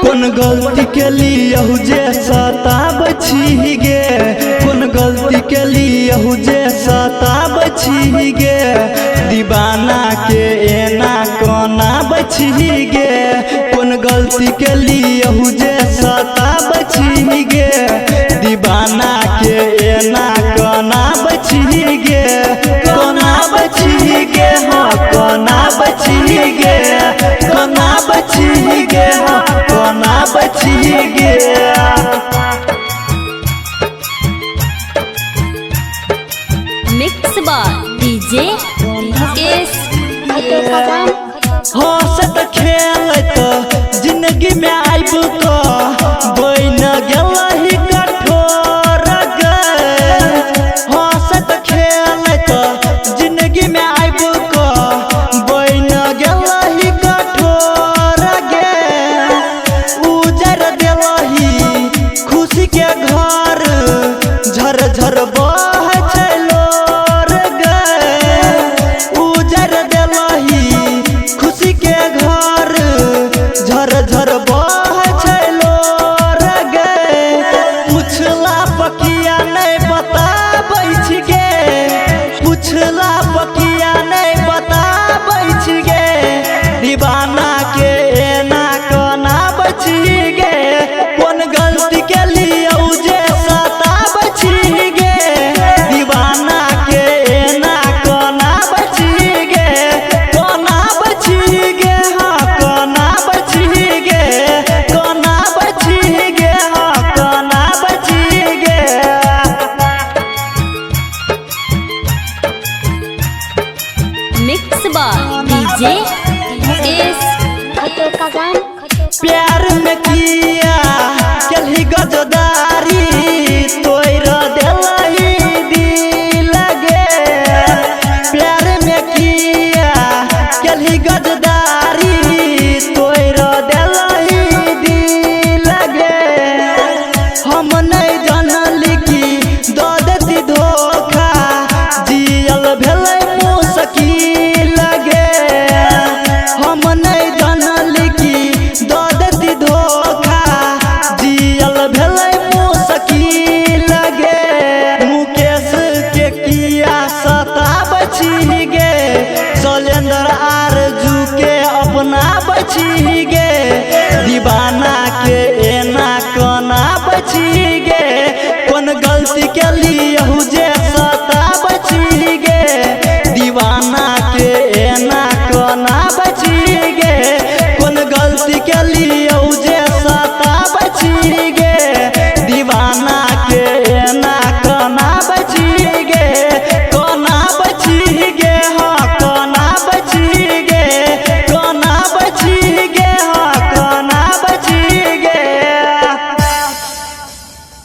कौन गलती के लिए जे सताब छी गे, कौन गलती के लिए जे सताब छी गे, दीवाना के एना कोना बची गे, कौन गलती के लिए जे सताब छी गे, दीवाना के एना कोना बची गे, कोना बची गे, हाँ कोना बची गे, कोना बची गे, हाँ कोना बची गे। मिक्स बार डीजे मुकेश। हंसत खेलत जिंदगी में आइब को बन गेलही कठोर गे, हंसत खेलत जिंदगी में आइब को बन गेलही कठोर गे, उजर देलही खुशी के घर झर झर बह चलो गे, उजर देलही खुशी के घर झर झर बह चलो गे, पुछला पकिया नहीं बताबै छी गे, पुछला पकिया नहीं बताबै छी गे, दीवाना के एना कोना बची